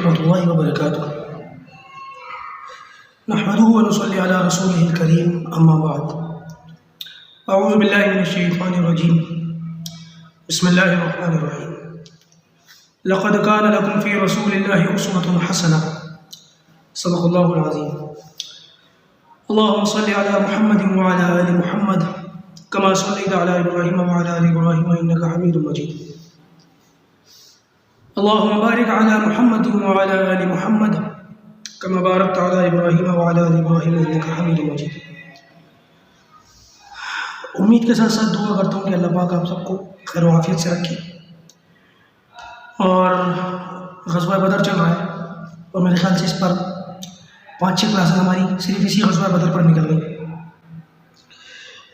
ورحمۃ اللہ وبرکاتہ نحمده ونصلي على رسوله الكريم اما بعد اعوذ باللہ من الشیطان الرجیم بسم اللہ الرحمن الرحیم لقد كان لكم في رسول الله اسوة حسنة صدق اللہ العظیم اللهم صل على محمد وعلى آل محمد كما صليت على ابراہیم وعلى آل ابراہیم انك حمید مجید اللهم بارك على محمد وعلى آل محمد كما باركت على ابراہیم وعلى آل ابراہیم انك حمید مجید۔ امید کے ساتھ ساتھ دعا کرتا ہوں کہ اللہ پاک آپ سب کو خیر و عافیت سے رکھے۔ اور غزوہ بدر چل رہا ہے اور میرے خیال سے اس پر 5-6 کلاسیں ہماری صرف اسی غزوہ بدر پر نکل گئی۔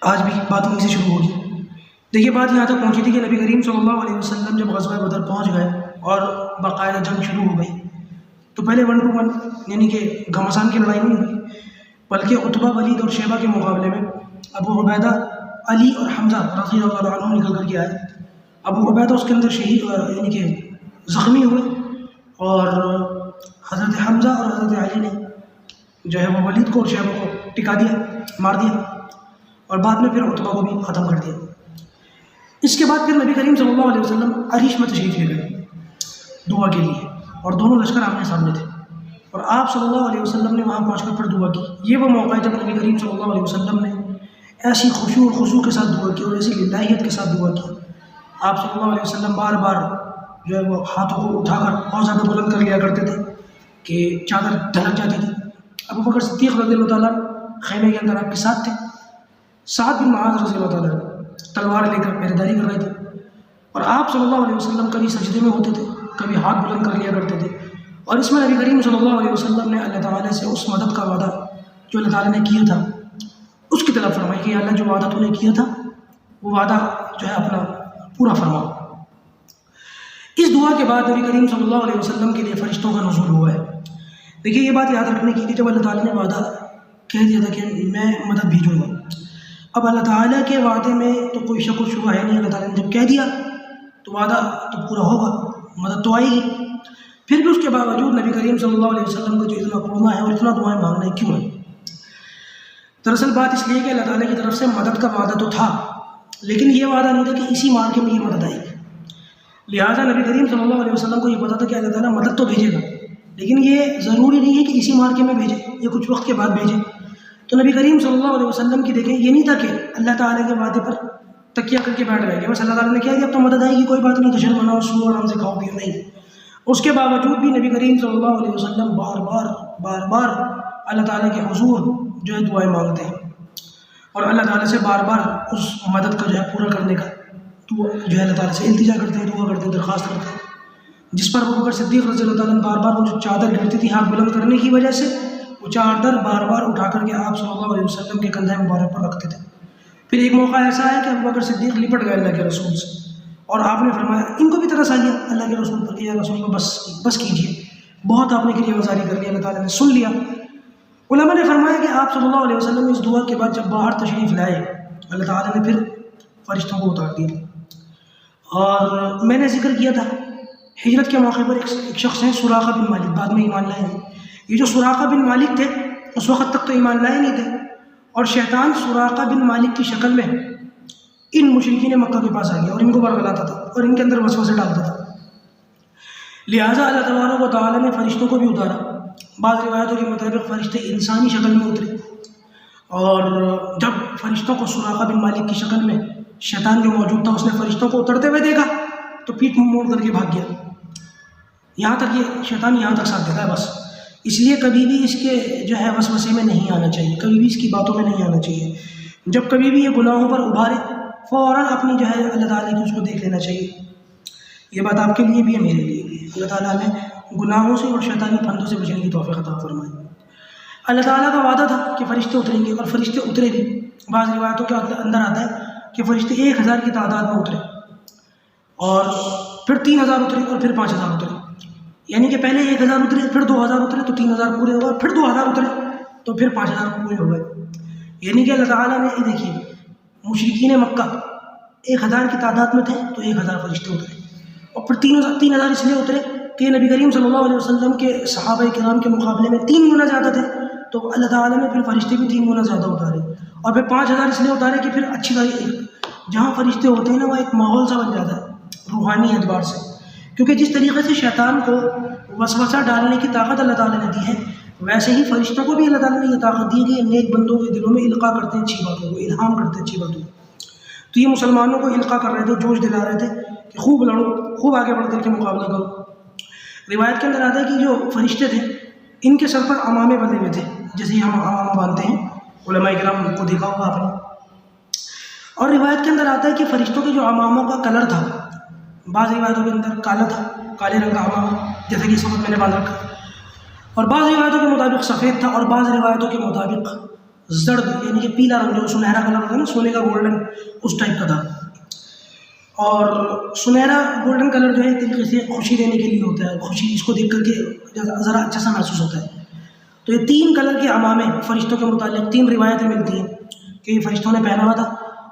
آج بھی بات وہیں سے شروع ہوگی۔ دیکھیے بات یہاں تک پہنچی تھی کہ نبی کریم صلی اللہ علیہ وسلم جب غزوہ بدر پہنچ گئے اور باقاعدہ جنگ شروع ہو گئی تو پہلے 1 to 1 یعنی کہ گھمسان کی لڑائی نہیں ہوئی، بلکہ عتبہ، ولید اور شیبہ کے مقابلے میں ابو عبیدہ، علی اور حمزہ رضی اللہ عنہ نکل کر کے آئے۔ ابو عبیدہ اس کے اندر شہید یعنی کہ زخمی ہوئے اور حضرت حمزہ اور حضرت علی نے جو ہے وہ ولید کو اور شیبہ کو ٹکا دیا، مار دیا اور بعد میں پھر عتبہ کو بھی ختم کر دیا۔ اس کے بعد پھر نبی کریم صلی اللہ علیہ وسلم عریش میں تشریف لے گئے دعا کے لیے، اور دونوں لشکر آمنے سامنے تھے اور آپ صلی اللہ علیہ وسلم نے وہاں پہنچ کر پھر دعا کی۔ یہ وہ موقع ہے جب نبی کریم صلی اللہ علیہ وسلم نے ایسی خشوع اور خضوع کے ساتھ دعا کی اور ایسی للہیت کے ساتھ دعا کی۔ آپ صلی اللہ علیہ وسلم بار بار جو ہے وہ ہاتھوں کو اٹھا کر بہت زیادہ بلند کر لیا کرتے تھے کہ چادر ڈھلک جاتی تھی۔ ابو بکر صدیق رضی اللہ تعالیٰ خیمے کے اندر آپ کے ساتھ تھے۔ سعد بن معاذ رضی اللہ تعالیٰ تلوار لے کر پہریداری کر رہے تھے اور آپ صلی اللہ علیہ وسلم کبھی سجدے میں ہوتے تھے، کبھی ہاتھ بلند کر لیا کرتے تھے، اور اس میں نبی کریم صلی اللہ علیہ وسلم نے اللہ تعالیٰ سے اس مدد کا وعدہ جو اللہ تعالیٰ نے کیا تھا اس کی طرف فرمائی کہ اللہ جو وعدہ تو نے کیا تھا وہ وعدہ جو ہے اپنا پورا فرما۔ اس دعا کے بعد نبی کریم صلی اللہ علیہ وسلم کے لیے فرشتوں کا نزول ہوا ہے۔ دیکھیے یہ بات یاد رکھنے کی کہ جب اللہ تعالیٰ نے وعدہ کہہ دیا تھا کہ میں مدد بھیجوں گا، اب اللہ تعالیٰ کے وعدے میں تو کوئی شک و شبہ ہے نہیں۔ اللہ تعالیٰ نے جب کہہ دیا تو وعدہ تو پورا ہوگا، مدد تو آئے گی۔ پھر بھی اس کے باوجود نبی کریم صلی اللہ علیہ وسلم کو جو اتنا قربہ ہے اور اتنا دعائیں مانگنا ہے کیوں ہے؟ دراصل بات اس لیے کہ اللہ تعالیٰ کی طرف سے مدد کا وعدہ تو تھا، لیکن یہ وعدہ نہیں تھا کہ اسی مارکے میں یہ مدد آئے گی۔ لہٰذا نبی کریم صلی اللہ علیہ وسلم کو یہ پتا تھا کہ اللہ تعالیٰ مدد تو بھیجے گا، لیکن یہ ضروری نہیں ہے کہ اسی مارکے میں بھیجے یا کچھ وقت کے بعد بھیجے۔ تو نبی کریم صلی اللہ علیہ وسلم کی دیکھیں یہ نہیں تھا کہ اللہ تعالیٰ کے وعدے پر تکیہ کر کے بیٹھ گئے کہ بس اللہ تعالیٰ نے کہہ دیا اب تو مدد آئے گی، کوئی بات نہیں، تشر بناؤ، سو آرام سے کھاؤ پیو، نہیں۔ اس کے باوجود بھی نبی کریم صلی اللہ علیہ وسلم بار بار اللہ تعالیٰ کے حضور جو ہے دعائیں مانگتے ہیں اور اللہ تعالیٰ سے بار بار اس مدد کا جو ہے پورا کرنے کا جو ہے اللہ تعالیٰ سے التجا کرتے ہیں، دعا کرتے ہیں، درخواست کرتے ہیں۔ جس پر ابو بکر صدیق رضی اللہ تعالیٰ بار بار وہ جو چادر گرتی تھی ہاتھ بلند کرنے کی وجہ سے، وہ چادر بار بار اٹھا کر کے آپ صلی اللہ علیہ وسلم کے کندھے مبارک پر رکھتے تھے۔ پھر ایک موقع ایسا ہے کہ ابو بکر صدیق لپٹ گئے اللہ کے رسول سے اور آپ نے فرمایا ان کو بھی ترس آ گیا اللہ کے رسول پر کہ یا رسول کو بس کیجیے، بہت آپ نے گریہ وزاری کر لی، اللہ تعالیٰ نے سن لیا۔ علماء نے فرمایا کہ آپ صلی اللہ علیہ وسلم اس دعا کے بعد جب باہر تشریف لائے اللہ تعالیٰ نے پھر فرشتوں کو اتار دیا۔ اور میں نے ذکر کیا تھا ہجرت کے موقع پر ایک شخص ہیں سراقہ بن مالک، بعد میں ایمان لائے ہیں۔ یہ جو سراقہ بن مالک تھے اس وقت تک تو ایمان لائے نہیں تھے، اور شیطان سراقہ بن مالک کی شکل میں ان مشرکین مکہ کے پاس آ گیا اور ان کو برگلاتا تھا اور ان کے اندر وسوسے ڈالتا تھا۔ لہٰذا اللہ تبارک و تعالیٰ نے فرشتوں کو بھی اتارا۔ بعض روایتوں کے مطابق فرشتے انسانی شکل میں اترے، اور جب فرشتوں کو سراقہ بن مالک کی شکل میں شیطان جو موجود تھا اس نے فرشتوں کو اترتے ہوئے دیکھا تو پیٹھ موڑ کر کے بھاگ گیا۔ یہاں تک یہ شیطان یہاں تک ساتھ دیتا ہے بس، اس لیے کبھی بھی اس کے جو ہے وسوسے میں نہیں آنا چاہیے، کبھی بھی اس کی باتوں میں نہیں آنا چاہیے۔ جب کبھی بھی یہ گناہوں پر ابھارے فوراً اپنی جو ہے اللہ تعالیٰ کی اس کو دیکھ لینا چاہیے۔ یہ بات آپ کے لیے بھی ہے، میرے لیے بھی ہے۔ اللہ تعالیٰ نے گناہوں سے اور شیطانی پھندوں سے بچنے کی توفیق عطا فرمائی۔ اللہ تعالیٰ کا وعدہ تھا کہ فرشتے اتریں گے اور فرشتے اترے بھی۔ بعض روایتوں کے اندر آتا ہے کہ فرشتے 1000 کی تعداد میں اترے اور پھر 3000 اترے اور پھر 5000 اترے، یعنی کہ پہلے 1000 اترے، پھر 2000 اترے تو 3000 پورے ہو گئے، پھر 2000 اترے تو پھر 5000 پورے ہو گئے۔ یعنی کہ اللہ تعالیٰ نے یہ دیکھیے مشرکین مکہ 1000 کی تعداد میں تھے تو 1000 فرشتے اترے، اور پھر 3000 اس لیے اترے کہ نبی کریم صلی اللہ علیہ وسلم کے صحابہ کرام کے مقابلے میں 3 گنا زیادہ تھے، تو اللہ تعالیٰ نے پھر فرشتے بھی 3 گنا زیادہ اتارے، اور پھر 5000 اس لیے اتارے کہ پھر اچھی جہاں فرشتے ہوتے ہیں نا، وہ ایک ماحول سا بن جاتا ہے روحانی اعتبار سے، کیونکہ جس طریقے سے شیطان کو وسوسہ ڈالنے کی طاقت اللہ تعالیٰ نے دی ہے، ویسے ہی فرشتوں کو بھی اللہ تعالیٰ نے یہ طاقت دی ہے کہ یہ نیک بندوں کے دلوں میں القاء کرتے ہیں اچھی باتوں کو، الہام کرتے ہیں اچھی باتوں کو۔ تو یہ مسلمانوں کو القاء کر رہے تھے، جوش دلا رہے تھے کہ خوب لڑو، خوب آگے بڑھ کر کے مقابلہ کرو۔ روایت کے اندر آتا ہے کہ جو فرشتے تھے ان کے سر پر عمامے بندھے ہوئے تھے، جیسے ہم عمامہ باندھتے ہیں، علماء کرام کو دیکھا ہوگا آپ نے۔ اور روایت کے اندر آتا ہے کہ فرشتوں کے جو عماموں کا کلر تھا، بعض روایتوں کے اندر کالا تھا، کالے رنگ کا عمامہ، جیسے کہ اس وقت میں نے باندھ رکھا، اور بعض روایتوں کے مطابق سفید تھا، اور بعض روایتوں کے مطابق زرد یعنی کہ پیلا رنگ، جو سنہرا کلر ہوتا ہے نا، سونے کا گولڈن، اس ٹائپ کا تھا۔ اور سنہرا گولڈن کلر جو ہے ایک طریقے سے خوشی دینے کے لیے ہوتا ہے، خوشی اس کو دیکھ کر کے ذرا اچھا سا محسوس ہوتا ہے۔ تو یہ 3 کلر کے عمامے فرشتوں کے متعلق 3 روایتیں ملتی ہیں کہ یہ فرشتوں نے پہنا ہوا تھا،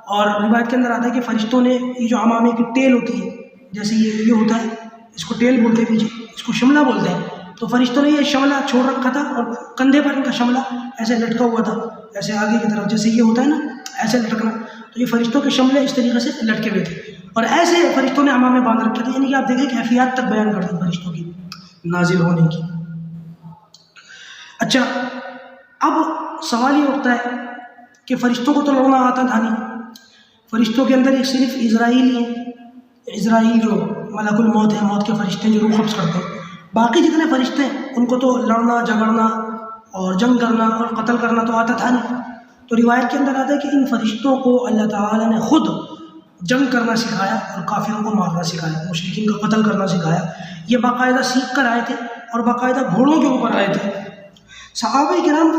اور روایت کے اندر آتا ہے کہ فرشتوں نے یہ جو عمامے کی ٹیل ہوتی ہے، جیسے یہ ہوتا ہے، اس کو ٹیل بولتے ہیں، پیچھے اس کو شملہ بولتے ہیں، تو فرشتوں نے یہ شملہ چھوڑ رکھا تھا، اور کندھے پر ان کا شملہ ایسے لٹکا ہوا تھا، ایسے آگے کی طرف، جیسے یہ ہوتا ہے نا ایسے لٹکنا، تو یہ فرشتوں کے شملے اس طریقے سے لٹکے ہوئے تھے، اور ایسے فرشتوں نے عمامے باندھ رکھے تھے، یعنی کہ آپ دیکھیں کیفیات تک بیان کرتے ہیں فرشتوں کی نازل ہونے کی۔ اچھا، اب سوال یہ اٹھتا ہے کہ فرشتوں کو تو لڑنا آتا تھا نہیں، فرشتوں کے اندر ایک صرف اسرائیل ہی ہے، اسرائیل جو ملک الموت ہے، موت کے فرشتے ہیں جو روح قبض کرتے ہیں، باقی جتنے فرشتے ہیں ان کو تو لڑنا جھگڑنا اور جنگ کرنا اور قتل کرنا تو آتا تھا نہیں۔ تو روایت کے اندر آتا ہے کہ ان فرشتوں کو اللہ تعالیٰ نے خود جنگ کرنا سکھایا اور کافروں کو مارنا سکھایا، مشرکین کا قتل کرنا سکھایا۔ یہ باقاعدہ سیکھ کر آئے تھے اور باقاعدہ گھوڑوں کے اوپر آئے تھے۔ صحابہ کرام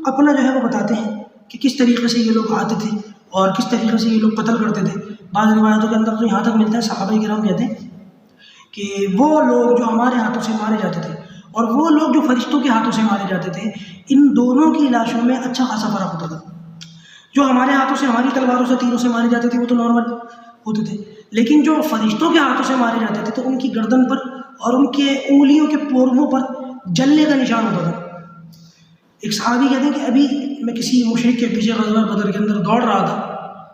اپنا جو ہے وہ بتاتے ہیں کہ کس طریقے سے یہ لوگ آتے تھے اور کس طریقے سے یہ لوگ قتل کرتے تھے۔ بعض روایتوں کے اندر تو یہاں تک ملتا ہے، صحابہ کرام کہتے ہیں کہ وہ لوگ جو ہمارے ہاتھوں سے مارے جاتے تھے اور وہ لوگ جو فرشتوں کے ہاتھوں سے مارے جاتے تھے، ان دونوں کی لاشوں میں اچھا خاصا فرق ہوتا تھا۔ جو ہمارے ہاتھوں سے، ہماری تلواروں سے، تیروں سے مارے جاتے تھے وہ تو نارمل ہوتے تھے، لیکن جو فرشتوں کے ہاتھوں سے مارے جاتے تھے تو ان کی گردن پر اور ان کے انگلیوں کے پوروں پر جلنے کا نشان ہوتا تھا۔ ایک صحابی کہتے ہیں کہ ابھی میں کسی مشرک کے پیچھے غزوہ بدر کے اندر دوڑ رہا تھا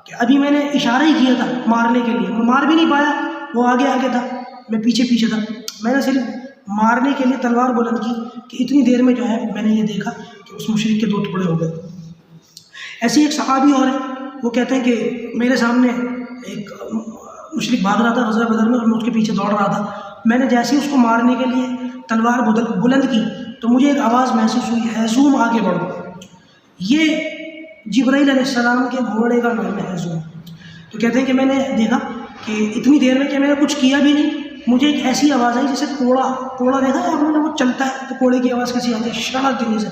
کہ ابھی میں نے اشارہ ہی کیا تھا مارنے کے لیے، میں مار بھی نہیں پایا، وہ آگے آگے تھا، میں پیچھے پیچھے تھا، میں نے صرف مارنے کے لیے تلوار بلند کی کہ اتنی دیر میں جو ہے میں نے یہ دیکھا کہ اس مشرک کے 2 ٹکڑے ہو گئے۔ ایسے ایک صحابی اور وہ کہتے ہیں کہ میرے سامنے ایک مشرک بھاگ رہا تھا غزوہ بدر میں، اور میں اس کے پیچھے دوڑ رہا تھا، میں نے جیسے ہی اس کو مارنے کے لیے تلوار بلند کی تو مجھے ایک آواز محسوس ہوئی، ہیزوم آگے بڑھو۔ یہ جبرائیل علیہ السلام کے گھوڑے کا نام ہے ہیزوم۔ تو کہتے ہیں کہ میں نے دیکھا کہ اتنی دیر میں کہ میں نے کچھ کیا بھی نہیں، مجھے ایک ایسی آواز آئی جیسے کوڑا دیکھا ہے آپ نے، وہ چلتا ہے تو کوڑے کی آواز کیسی آتی ہے، شرارت دلی سے،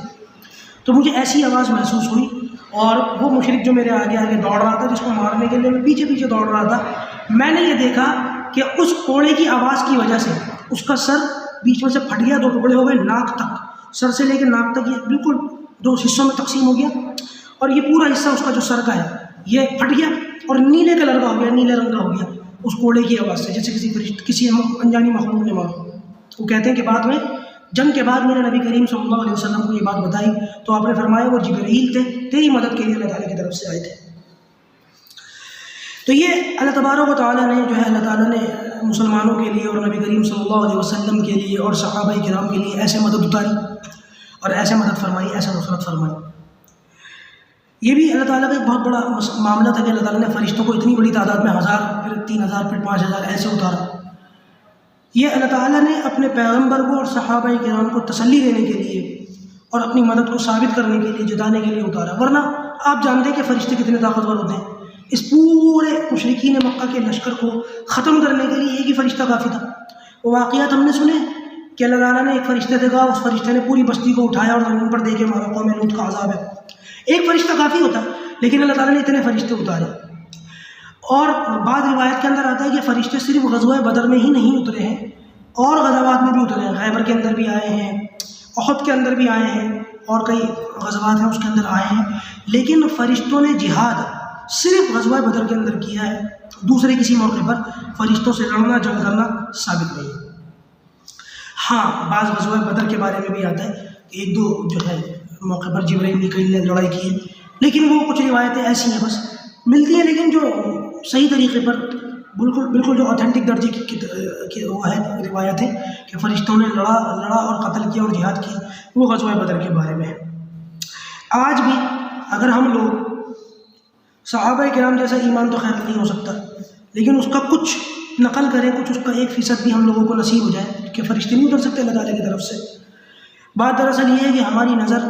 تو مجھے ایسی آواز محسوس ہوئی، اور وہ مشرک جو میرے آگے آگے دوڑ رہا تھا، جس کو مارنے کے لیے میں پیچھے پیچھے دوڑ رہا تھا، میں نے یہ دیکھا کہ اس کوڑے کی آواز کی وجہ سے اس کا سر بیچ میں سے پھٹ گیا، 2 ٹکڑے ہو گئے، ناک تک، سر سے لے کے ناک تک یہ بالکل 2 حصوں میں تقسیم ہو گیا، اور یہ پورا حصہ اس کا جو سر کا ہے یہ پھٹ گیا اور نیلے کلر کا ہو گیا، نیلے رنگ کا ہو گیا اس کوڑے کی آواز سے، جیسے کسی انجانی مخلوق نے مارا۔ وہ کہتے ہیں کہ بعد میں جنگ کے بعد میں نے نبی کریم صلی اللہ علیہ وسلم کو یہ بات بتائی تو آپ نے فرمایا وہ جبرائیل تھے، تیری مدد کے لیے اللہ تعالیٰ کی طرف سے آئے تھے۔ تو یہ اللہ تبارک و تعالیٰ نے جو ہے، اللہ تعالیٰ نے مسلمانوں کے لیے اور نبی کریم صلی اللہ علیہ وسلم کے لیے اور صحابہ کرام کے لیے ایسے مدد اتاری اور ایسے مدد فرمائی، ایسے نصرت فرمائی۔ یہ بھی اللہ تعالیٰ کا ایک بہت بڑا معاملہ تھا کہ اللہ تعالیٰ نے فرشتوں کو اتنی بڑی تعداد میں 1000، پھر 3000، پھر 5000 ایسے اتارا۔ یہ اللہ تعالیٰ نے اپنے پیغمبر کو اور صحابہ کرام کو تسلی دینے کے لیے اور اپنی مدد کو ثابت کرنے کے لیے، جتانے کے لیے اتارا، ورنہ آپ جانتے ہیں کہ فرشتے کتنے طاقتور ہوتے ہیں۔ اس پورے مشرکین مکہ کے لشکر کو ختم کرنے کے لیے ایک ہی فرشتہ کافی تھا۔ وہ واقعات ہم نے سنے کہ اللہ تعالیٰ نے ایک فرشتے دیکھا، اس فرشتے نے پوری بستی کو اٹھایا اور زمین پر دے کے مارا، قوم لوط کا عذاب ہے۔ ایک فرشتہ کافی ہوتا، لیکن اللہ تعالیٰ نے اتنے فرشتے اتارے۔ اور بعض روایت کے اندر آتا ہے کہ فرشتے صرف غزوہ بدر میں ہی نہیں اترے ہیں، اور غزوات میں بھی اترے ہیں، خیبر کے اندر بھی آئے ہیں، احد کے اندر بھی آئے ہیں، اور کئی غزوات ہیں اس کے اندر آئے ہیں، لیکن فرشتوں نے جہاد صرف غزوہ بدر کے اندر کیا ہے، دوسرے کسی موقع پر فرشتوں سے لڑنا جنگ کرنا ثابت نہیں ہے۔ ہاں بعض غزوہ بدر کے بارے میں بھی آتا ہے کہ ایک دو جو ہے موقع پر جبرائیل میکائیل نے لڑائی کی ہے، لیکن وہ کچھ روایتیں ایسی ہیں بس ملتی ہیں، لیکن جو صحیح طریقے پر بالکل جو اوتھینٹک درجے کی وہ ہے روایت ہے کہ فرشتوں نے لڑا اور قتل کیا اور جہاد کیا، وہ غزوہ بدر کے بارے میں ہے۔ آج بھی اگر ہم لوگ صحابہ کرام جیسا ایمان تو خیر نہیں ہو سکتا، لیکن اس کا کچھ نقل کریں، کچھ اس کا 1% بھی ہم لوگوں کو نصیب ہو جائے کہ فرشتے نہیں اتر سکتے اللہ تعالیٰ کی طرف سے۔ بات دراصل یہ ہے کہ ہماری نظر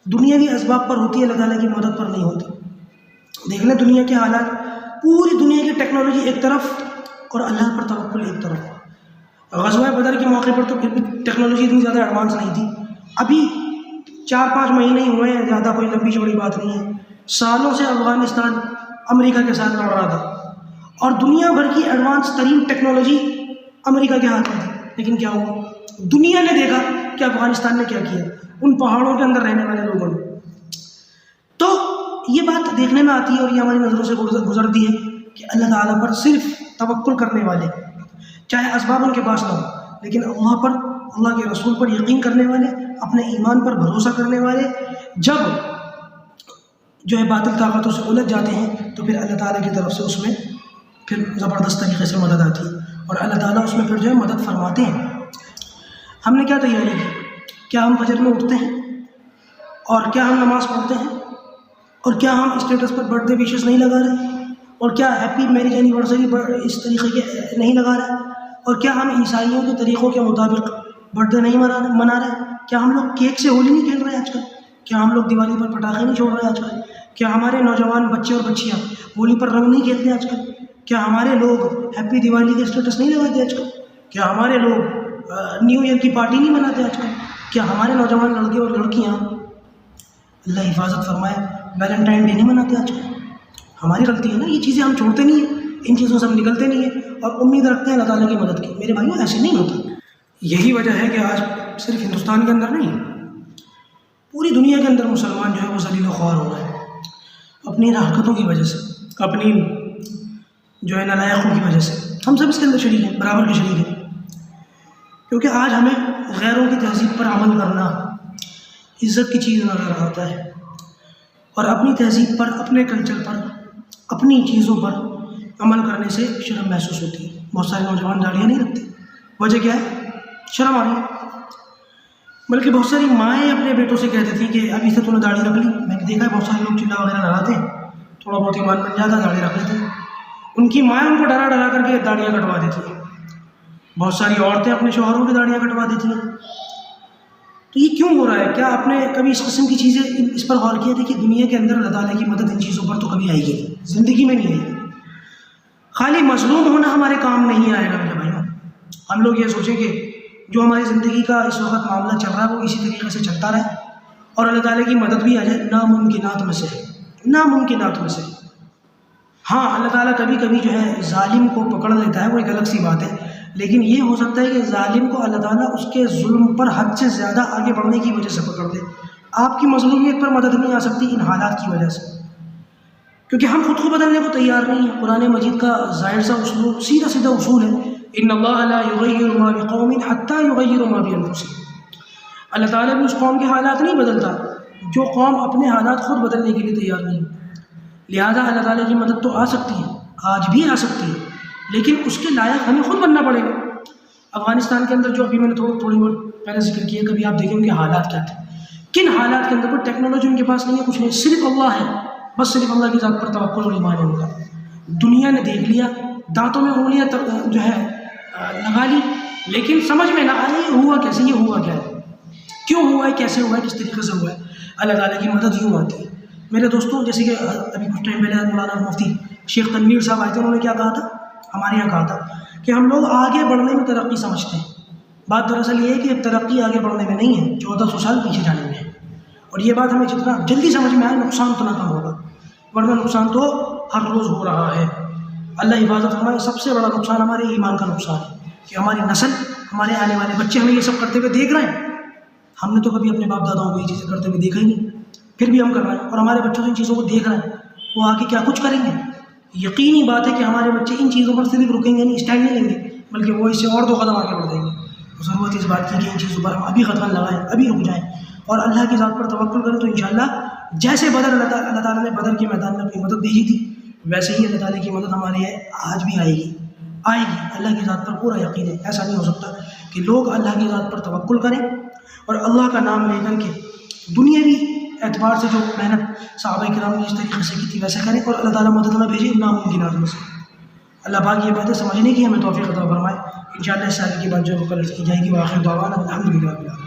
دنیاوی اسباب پر ہوتی ہے، اللہ تعالیٰ کی مدد پر نہیں ہوتی۔ دیکھ لیں دنیا کے حالات، پوری دنیا کی ٹیکنالوجی ایک طرف اور اللہ پر توکل ایک طرف۔ غزوہ بدر کے موقع پر تو پھر بھی ٹیکنالوجی اتنی زیادہ ایڈوانس نہیں تھی، ابھی 4-5 مہینے ہی ہوئے ہیں، زیادہ کوئی لمبی چوڑی بات نہیں ہے۔ سالوں سے افغانستان امریکہ کے ساتھ لڑ رہا تھا اور دنیا بھر کی ایڈوانس ترین ٹیکنالوجی امریکہ کے ہاتھ میں تھی، لیکن کیا ہوا؟ دنیا نے دیکھا کہ افغانستان نے کیا کیا ان پہاڑوں کے اندر رہنے والے لوگوں نے۔ تو یہ بات دیکھنے میں آتی ہے اور یہ ہماری نظروں سے گزرتی ہے کہ اللہ تعالیٰ پر صرف توکل کرنے والے، چاہے اسباب ان کے پاس نہ ہو، لیکن اللہ پر، اللہ کے رسول پر یقین کرنے والے، اپنے ایمان پر بھروسہ کرنے والے جب جو ہے باطل طاقتوں سے الجھ جاتے ہیں تو پھر اللہ تعالیٰ کی طرف سے اس میں پھر زبردست طریقے سے مدد آتی ہے اور اللہ تعالیٰ اس میں پھر جو ہے مدد فرماتے ہیں۔ ہم نے کیا تیاری کی؟ کیا ہم فجر میں اٹھتے ہیں اور کیا ہم نماز پڑھتے ہیں اور کیا ہم اسٹیٹس پر برتھ ڈے وشز نہیں لگا رہے اور کیا ہیپی میرج اینیورسری اس طریقے کے نہیں لگا رہے اور کیا ہم عیسائیوں کے طریقوں کے مطابق برتھ ڈے نہیں منا رہے؟ کیا ہم لوگ کیک سے ہولی نہیں کھیل رہے آج کل؟ کیا ہم لوگ دیوالی پر پٹاخے نہیں چھوڑ رہے آج کل؟ کیا ہمارے نوجوان بچے اور بچیاں ہولی پر رنگ نہیں کھیلتے آج کل؟ کیا ہمارے لوگ ہیپی دیوالی کے اسٹیٹس نہیں لگاتے آج کل؟ کیا ہمارے لوگ نیو ایئر کی پارٹی نہیں مناتے آج کل؟ کیا ہمارے نوجوان لڑکے اور لڑکیاں، اللہ حفاظت فرمائے، ویلنٹائن ڈے نہیں مناتے آج کل؟ ہماری غلطی ہے نا، یہ چیزیں ہم چھوڑتے نہیں ہیں، ان چیزوں سے ہم نکلتے نہیں ہیں اور امید رکھتے ہیں اللہ تعالیٰ کی مدد کی۔ میرے بھائیوں ایسے نہیں ہوتا۔ یہی وجہ ہے کہ آج صرف ہندوستان کے اندر نہیں، پوری دنیا کے اندر مسلمان جو ہے وہ ذلیل و خوار ہو رہا ہے اپنی حرکتوں کی وجہ سے، اپنی جو ہے نالائقوں کی وجہ سے۔ ہم سب اس کے اندر شریک ہیں، برابر کے شریک ہیں، کیونکہ آج ہمیں غیروں کی تہذیب پر عمل کرنا عزت کی چیز نظر آتا ہے اور اپنی تہذیب پر، اپنے کلچر پر، اپنی چیزوں پر عمل کرنے سے شرم محسوس ہوتی ہے۔ بہت سارے نوجوان داڑیاں نہیں رکھتے، وجہ کیا ہے؟ شرم آ رہی ہے۔ بلکہ بہت ساری مائیں اپنے بیٹوں سے کہتی تھیں کہ ابھی سے تو نے داڑھی رکھ لی۔ میں نے دیکھا ہے بہت سارے لوگ چلا وغیرہ لگاتے ہیں، تھوڑا بہت ایمان بن جاتا، داڑھی رکھ لیتے ہیں۔ ان کی مائیں ان کو ڈرا کر کے داڑیاں کٹوا دیتی ہیں۔ بہت ساری عورتیں اپنے شوہروں کی داڑیاں کٹوا دیتی ہیں۔ تو یہ کیوں ہو رہا ہے؟ کیا آپ نے کبھی اس قسم کی چیزیں اس پر غور کیا تھی کہ دنیا کے اندر اللہ تعالیٰ کی مدد ان چیزوں پر تو کبھی آئے گی، زندگی میں نہیں آئے گی۔ خالی مظلوم ہونا ہمارے کام نہیں آئے گا میرے بھائیوں۔ ہم لوگ یہ سوچیں کہ جو ہماری زندگی کا اس وقت معاملہ چل رہا ہے وہ اسی طریقے سے چلتا رہے اور اللہ تعالیٰ کی مدد بھی آ جائے، ناممکنات میں سے، ناممکنات میں سے۔ ہاں اللہ تعالیٰ کبھی کبھی جو ہے ظالم کو پکڑ لیتا ہے، وہ ایک الگ سی بات ہے، لیکن یہ ہو سکتا ہے کہ ظالم کو اللہ تعالیٰ اس کے ظلم پر حد سے زیادہ آگے بڑھنے کی وجہ سے پکڑ لے۔ آپ کی مظلومیت پر مدد نہیں آ سکتی ان حالات کی وجہ سے، کیونکہ ہم خود کو بدلنے کو تیار نہیں ہیں۔ قرآن مجید کا ظاہر سا اسلوب، سیدھا سیدھا اصول ہے، ان اللہ لا یغیر ما بقوم حتی یغیروا ما بانفسہم۔ اللہ تعالیٰ بھی اس قوم کے حالات نہیں بدلتا جو قوم اپنے حالات خود بدلنے کے لیے تیار نہیں۔ لہذا اللہ تعالیٰ کی مدد تو آ سکتی ہے، آج بھی آ سکتی ہے، لیکن اس کے لائق ہمیں خود بننا پڑے گا۔ افغانستان کے اندر جو ابھی میں نے تھوڑی بہت پہلے ذکر کیا، کبھی آپ دیکھیں گے حالات کیا تھے، کن حالات کے اندر کوئی ٹیکنالوجی ان کے پاس نہیں ہے، کچھ نہیں، صرف اللہ ہے، بس صرف اللہ کی ذات پر توکل اور ایمان ہے ان کا۔ دنیا نے دیکھ لیا، دانتوں میں انگلیاں جو ہے لگا لی، لیکن سمجھ میں نہ آئی یہ ہوا کیسے، یہ ہوا کیا ہے، کیوں ہوا ہے، کیسے ہوا ہے، کس طریقے سے ہوا ہے۔ اللہ تعالیٰ کی مدد یوں آتی ہے۔ میرے دوستوں، جیسے کہ ابھی کچھ ٹائم پہلے مولانا مفتی شیخ تنویر صاحب آئے تھے، انہوں نے کیا کہا تھا، ہمارے یہاں کہا تھا کہ ہم لوگ آگے بڑھنے میں ترقی سمجھتے ہیں۔ بات دراصل یہ ہے کہ ترقی آگے بڑھنے میں نہیں ہے، 1400 سال پیچھے جانے میں ہے، اور یہ بات ہمیں جتنا جلدی سمجھ میں آئے نقصان اتنا کم ہوگا، ورنہ نقصان تو ہر روز ہو رہا ہے۔ اللہ حفاظت فرمائے، سب سے بڑا نقصان ہمارے ایمان کا نقصان ہے کہ ہماری نسل، ہمارے آنے والے بچے ہمیں یہ سب کرتے ہوئے دیکھ رہے ہیں۔ ہم نے تو کبھی اپنے باپ داداؤں کو یہ چیزیں کرتے ہوئے دیکھا ہی نہیں، پھر بھی ہم کر رہے ہیں، اور ہمارے بچوں سے ان چیزوں کو دیکھ رہے ہیں، وہ آگے کیا کچھ کریں گے۔ یقینی بات ہے کہ ہمارے بچے ان چیزوں پر صرف رکیں گے نہیں، اسٹینڈ نہیں لیں گے، بلکہ وہ اس سے اور 2 قدم آگے بڑھ جائیں گے۔ ضرورت اس بات کی کہ ان چیزوں پر ہم ابھی قدم لگائیں، ابھی رک جائیں اور اللہ کی ذات پر توکل کریں، تو انشاءاللہ جیسے بدر اللہ تعالیٰ نے بدر کے میدان میں اپنی مدد بھیجی تھی، ویسے ہی اللہ تعالیٰ کی مدد ہمارے آج بھی آئے گی۔ اللہ کی ذات پر پورا یقین ہے۔ ایسا نہیں ہو سکتا کہ لوگ اللہ کی ذات پر توکل کریں اور اللہ کا نام لے کر کے دنیاوی اعتبار سے جو محنت صحابہ کرام نے جس طریقے سے کی تھی ویسے کریں اور اللہ تعالیٰ مدد نہ بھیجے ناممکنات میں سے۔ اللہ پاک یہ باتیں سمجھنے کی ہمیں توفیق عطا فرمائے۔ انشاءاللہ اس سال کی بات جو مقرر کی جائے گی، وآخر دعوانا الحمدللہ رب العالمین۔